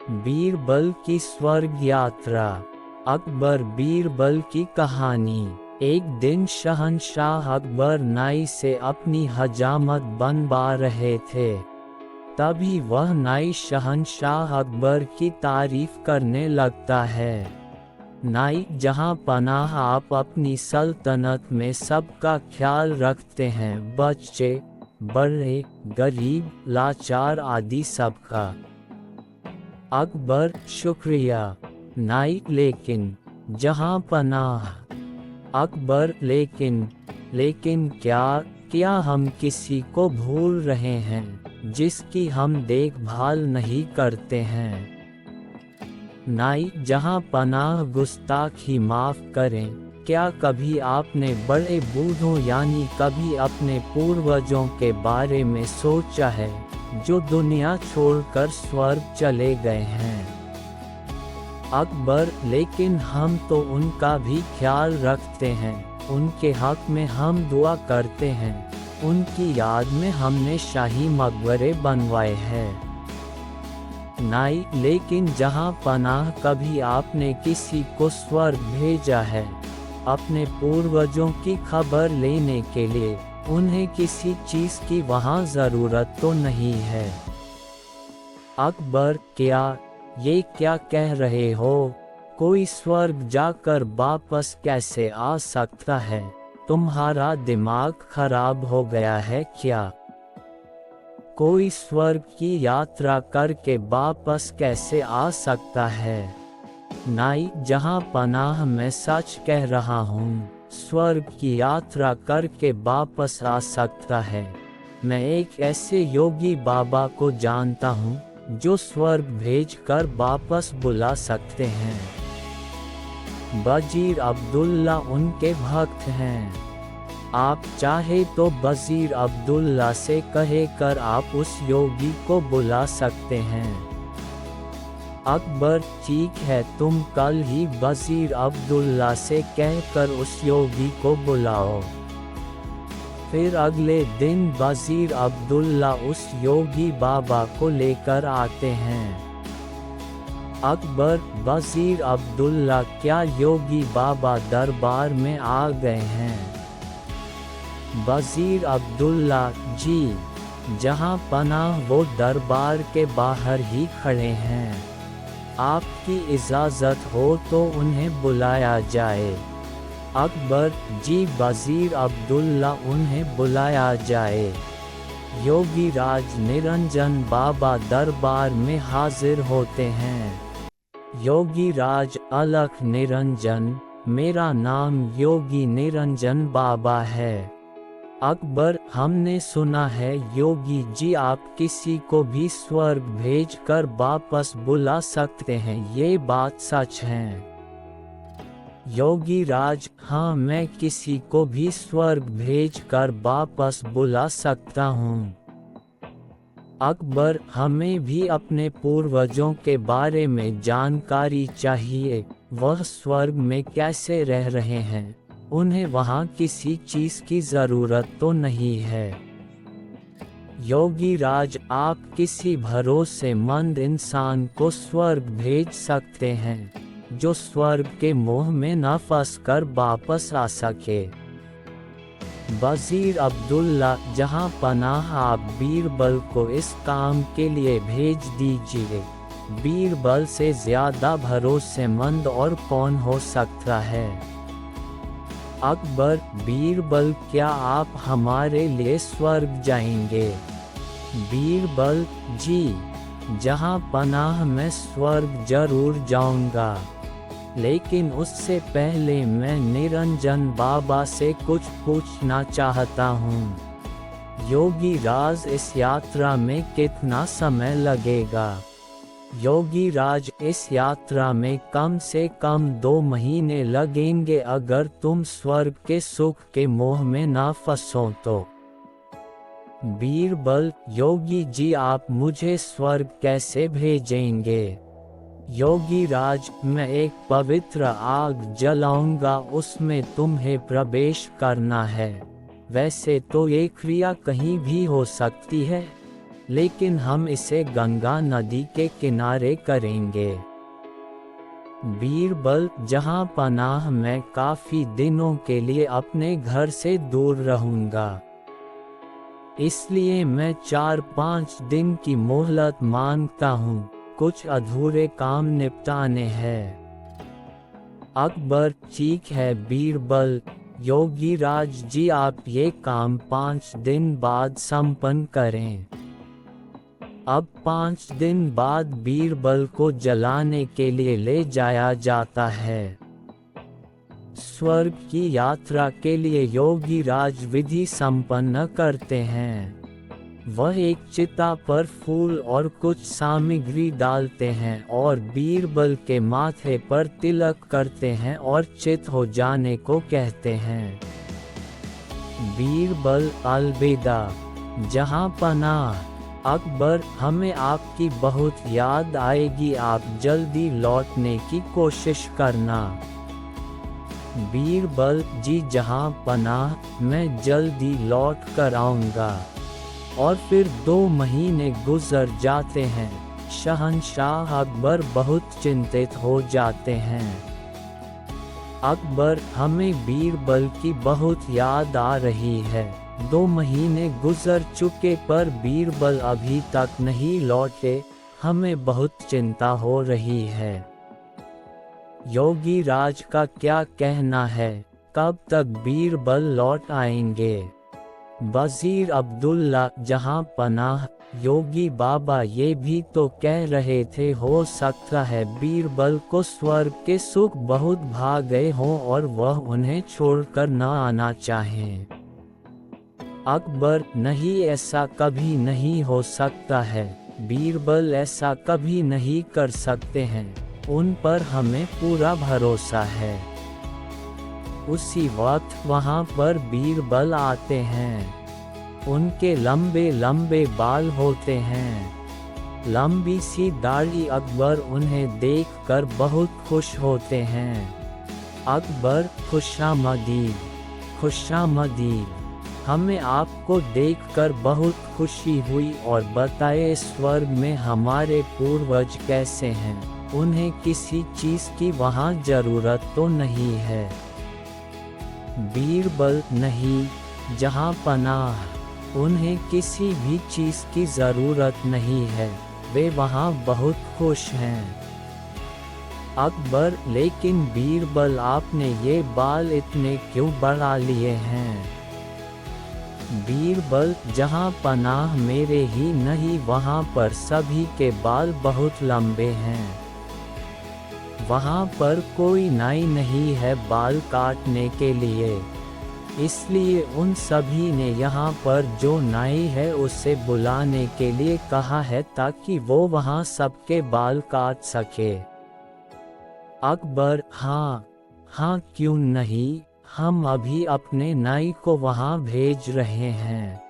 बीरबल की स्वर्ग यात्रा। अकबर बीरबल की कहानी। एक दिन शहंशाह अकबर नाई से अपनी हजामत बनवा रहे थे। तभी वह नाई शहंशाह अकबर की तारीफ करने लगता है। नाई जहां पनाह, आप अपनी सल्तनत में सबका ख्याल रखते हैं, बच्चे बड़े गरीब लाचार आदि सबका। अकबर शुक्रिया नाई, लेकिन जहां पनाह। अकबर लेकिन क्या हम किसी को भूल रहे हैं जिसकी हम देखभाल नहीं करते हैं। नाई जहां पनाह, गुस्ताखी माफ़ करें, क्या कभी आपने बड़े बूढ़ों यानी कभी अपने पूर्वजों के बारे में सोचा है जो दुनिया छोड़कर स्वर्ग चले गए हैं। अकबर लेकिन हम तो उनका भी ख्याल रखते हैं, उनके हक में हम दुआ करते हैं, उनकी याद में हमने शाही मकबरे बनवाए हैं। नाई लेकिन जहां पनाह, कभी आपने किसी को स्वर्ग भेजा है अपने पूर्वजों की खबर लेने के लिए? उन्हें किसी चीज़ की वहाँ ज़रूरत तो नहीं है। अकबर ये क्या कह रहे हो? कोई स्वर्ग जाकर वापस कैसे आ सकता है? तुम्हारा दिमाग खराब हो गया है क्या? कोई स्वर्ग की यात्रा करके वापस कैसे आ सकता है? नाई जहां पनाह, मैं सच कह रहा हूँ, स्वर्ग की यात्रा करके वापस आ सकता है। मैं एक ऐसे योगी बाबा को जानता हूँ जो स्वर्ग भेजकर वापस बुला सकते हैं। वजीर अब्दुल्ला उनके भक्त हैं। आप चाहे तो वजीर अब्दुल्ला से कहकर आप उस योगी को बुला सकते हैं। अकबर ठीक है, तुम कल ही वजीर अब्दुल्ला से कहकर उस योगी को बुलाओ। फिर अगले दिन वजीर अब्दुल्ला उस योगी बाबा को लेकर आते हैं। अकबर वजीर अब्दुल्ला, क्या योगी बाबा दरबार में आ गए हैं? वजीर अब्दुल्ला जी, जहां पनाह, वो दरबार के बाहर ही खड़े हैं। आपकी इजाज़त हो तो उन्हें बुलाया जाए। अकबर जी, वजीर अब्दुल्ला, उन्हें बुलाया जाए। योगी राज निरंजन बाबा दरबार में हाजिर होते हैं। योगी राज, अलख निरंजन, मेरा नाम योगी निरंजन बाबा है। अकबर, हमने सुना है योगी जी आप किसी को भी स्वर्ग भेजकर वापस बुला सकते हैं, ये बात सच है? योगी राज, हाँ, मैं किसी को भी स्वर्ग भेजकर वापस बुला सकता हूँ। अकबर, हमें भी अपने पूर्वजों के बारे में जानकारी चाहिए। वह स्वर्ग में कैसे रह रहे हैं? उन्हें वहाँ किसी चीज़ की ज़रूरत तो नहीं है। योगी राज, आप किसी भरोसेमंद इंसान को स्वर्ग भेज सकते हैं जो स्वर्ग के मोह में न फंसकर वापस आ सके। वजीर अब्दुल्ला, जहां पनाह, आप बीरबल को इस काम के लिए भेज दीजिए। बीरबल से ज़्यादा भरोसेमंद और कौन हो सकता है? अकबर, बीरबल, क्या आप हमारे लिए स्वर्ग जाएंगे? बीरबल जी, जहां पनाह, मैं स्वर्ग जरूर जाऊंगा, लेकिन उससे पहले मैं निरंजन बाबा से कुछ पूछना चाहता हूँ। योगी राज, इस यात्रा में कितना समय लगेगा? योगी राज, इस यात्रा में कम से कम 2 महीने लगेंगे, अगर तुम स्वर्ग के सुख के मोह में ना फंसो तो। बीरबल, योगी जी आप मुझे स्वर्ग कैसे भेजेंगे? योगी राज, मैं एक पवित्र आग जलाऊंगा, उसमें तुम्हें प्रवेश करना है। वैसे तो ये क्रिया कहीं भी हो सकती है, लेकिन हम इसे गंगा नदी के किनारे करेंगे। बीरबल, जहां पनाह मैं काफी दिनों के लिए अपने घर से दूर रहूंगा, इसलिए मैं 4-5 दिन की मोहलत मांगता हूँ, कुछ अधूरे काम निपटाने हैं। अकबर, ठीक है बीरबल, योगीराज जी आप ये काम 5 दिन बाद संपन्न करें। अब 5 दिन बाद बीरबल को जलाने के लिए ले जाया जाता है। स्वर्ग की यात्रा के लिए योगीराज विधि संपन्न करते हैं। वह एक चिता पर फूल और कुछ सामग्री डालते हैं और बीरबल के माथे पर तिलक करते हैं और चित हो जाने को कहते हैं। बीरबल, अलविदा जहां पनाह। अकबर, हमें आपकी बहुत याद आएगी, आप जल्दी लौटने की कोशिश करना। बीरबल, जी जहां पनाह, मैं जल्दी लौट कर आऊँगा। और फिर 2 महीने गुजर जाते हैं। शहंशाह अकबर बहुत चिंतित हो जाते हैं। अकबर, हमें बीरबल की बहुत याद आ रही है। 2 महीने गुजर चुके पर बीरबल अभी तक नहीं लौटे, हमें बहुत चिंता हो रही है। योगीराज का क्या कहना है, कब तक बीरबल लौट आएंगे? वजीर अब्दुल्ला, जहां पनाह, योगी बाबा ये भी तो कह रहे थे हो सकता है बीरबल को स्वर्ग के सुख बहुत भा गए हों और वह उन्हें छोड़कर न आना चाहें। अकबर, नहीं, ऐसा कभी नहीं हो सकता है। बीरबल ऐसा कभी नहीं कर सकते हैं, उन पर हमें पूरा भरोसा है। उसी वक्त वहां पर बीरबल आते हैं। उनके लंबे लंबे बाल होते हैं, लंबी सी दाढ़ी। अकबर उन्हें देखकर बहुत खुश होते हैं। अकबर, खुशामदीद, खुशामदीद, हमें आपको देखकर बहुत खुशी हुई और बताए स्वर्ग में हमारे पूर्वज कैसे हैं, उन्हें किसी चीज़ की वहाँ ज़रूरत तो नहीं है? बीरबल, नहीं, जहाँ पनाह, उन्हें किसी भी चीज़ की ज़रूरत नहीं है, वे वहाँ बहुत खुश हैं। अकबर, लेकिन बीरबल आपने ये बाल इतने क्यों बढ़ा लिए हैं? बीरबल, जहाँ पनाह मेरे ही नहीं वहाँ पर सभी के बाल बहुत लंबे हैं। वहाँ पर कोई नाई नहीं है बाल काटने के लिए, इसलिए उन सभी ने यहाँ पर जो नाई है उसे बुलाने के लिए कहा है ताकि वो वहाँ सबके बाल काट सके। अकबर, हाँ हाँ, क्यों नहीं, हम अभी अपने नाई को वहाँ भेज रहे हैं।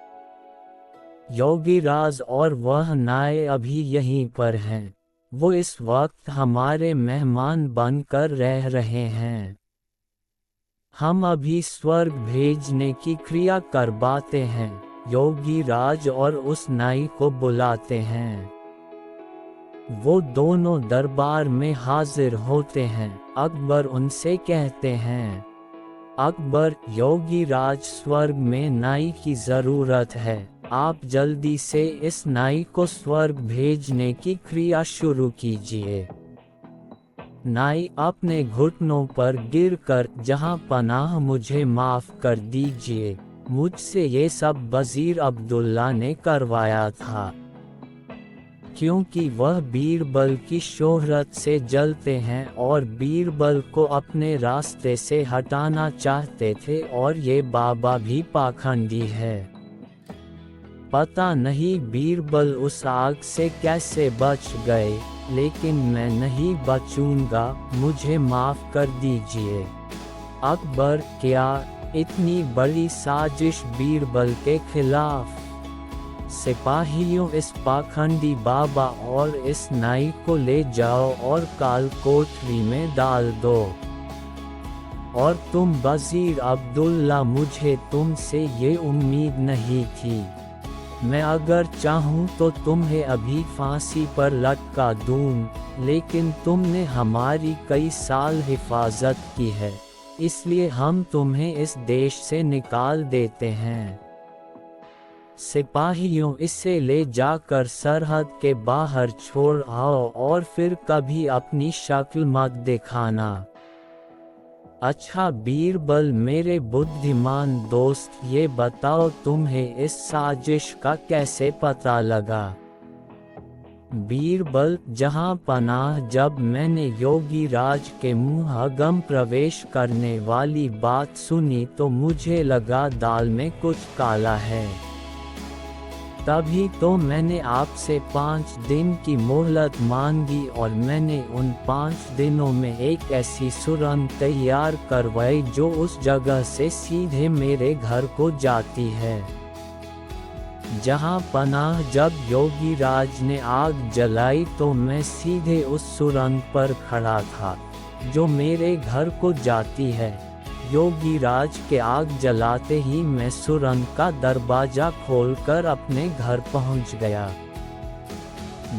योगीराज और वह नाई अभी यहीं पर हैं, वो इस वक्त हमारे मेहमान बनकर रह रहे हैं। हम अभी स्वर्ग भेजने की क्रिया करवाते हैं। योगीराज और उस नाई को बुलाते हैं। वो दोनों दरबार में हाजिर होते हैं। अकबर उनसे कहते हैं, अकबर, योगीराज, स्वर्ग में नाई की ज़रूरत है, आप जल्दी से इस नाई को स्वर्ग भेजने की क्रिया शुरू कीजिए। नाई अपने घुटनों पर गिरकर, जहां पनाह, मुझे माफ़ कर दीजिए, मुझसे ये सब वज़ीर अब्दुल्ला ने करवाया था। क्योंकि वह बीरबल की शोहरत से जलते हैं और बीरबल को अपने रास्ते से हटाना चाहते थे, और ये बाबा भी पाखंडी है। पता नहीं बीरबल उस आग से कैसे बच गए, लेकिन मैं नहीं बचूंगा, मुझे माफ़ कर दीजिए। अकबर, क्या इतनी बड़ी साजिश बीरबल के खिलाफ? सिपाहियों, इस पाखंडी बाबा और इस नाई को ले जाओ और काल कोठरी में डाल दो। और तुम वज़ीर अब्दुल्ला, मुझे तुमसे ये उम्मीद नहीं थी। मैं अगर चाहूँ तो तुम्हें अभी फांसी पर लटका दूँ, लेकिन तुमने हमारी कई साल हिफाजत की है, इसलिए हम तुम्हें इस देश से निकाल देते हैं। सिपाहियों, इसे ले जाकर सरहद के बाहर छोड़ आओ और फिर कभी अपनी शक्ल मत दिखाना। अच्छा बीरबल मेरे बुद्धिमान दोस्त, ये बताओ तुम्हें इस साजिश का कैसे पता लगा? बीरबल जहां पनाह, जब मैंने योगी राज के मुंहगम प्रवेश करने वाली बात सुनी तो मुझे लगा दाल में कुछ काला है। तभी तो मैंने आपसे 5 दिन की मोहलत मांगी और मैंने उन 5 दिनों में एक ऐसी सुरंग तैयार करवाई जो उस जगह से सीधे मेरे घर को जाती है। जहां पनाह, जब योगी राज ने आग जलाई तो मैं सीधे उस सुरंग पर खड़ा था जो मेरे घर को जाती है। योगी राज के आग जलाते ही मैं सुरंग का दरवाजा खोलकर अपने घर पहुंच गया।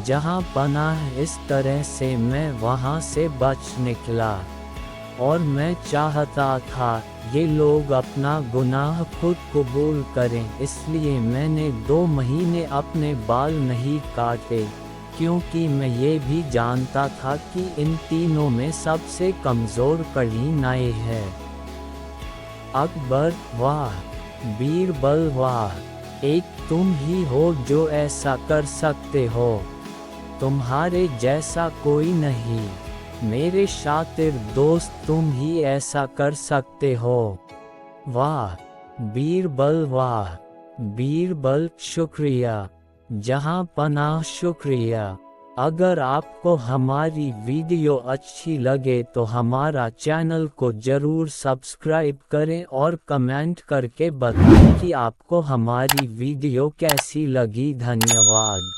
जहां पनाह, इस तरह से मैं वहां से बच निकला और मैं चाहता था ये लोग अपना गुनाह खुद कबूल करें, इसलिए मैंने 2 महीने अपने बाल नहीं काटे, क्योंकि मैं ये भी जानता था कि इन तीनों में सबसे कमज़ोर कड़ी नाई है। अकबर, वाह! बीरबल, वाह! एक तुम ही हो जो ऐसा कर सकते हो। तुम्हारे जैसा कोई नहीं। मेरे शातिर दोस्त, तुम ही ऐसा कर सकते हो। वाह बीरबल, वाह! बीरबल, शुक्रिया। जहां पनाह, शुक्रिया। अगर आपको हमारी वीडियो अच्छी लगे तो हमारा चैनल को ज़रूर सब्सक्राइब करें और कमेंट करके बताएं कि आपको हमारी वीडियो कैसी लगी। धन्यवाद।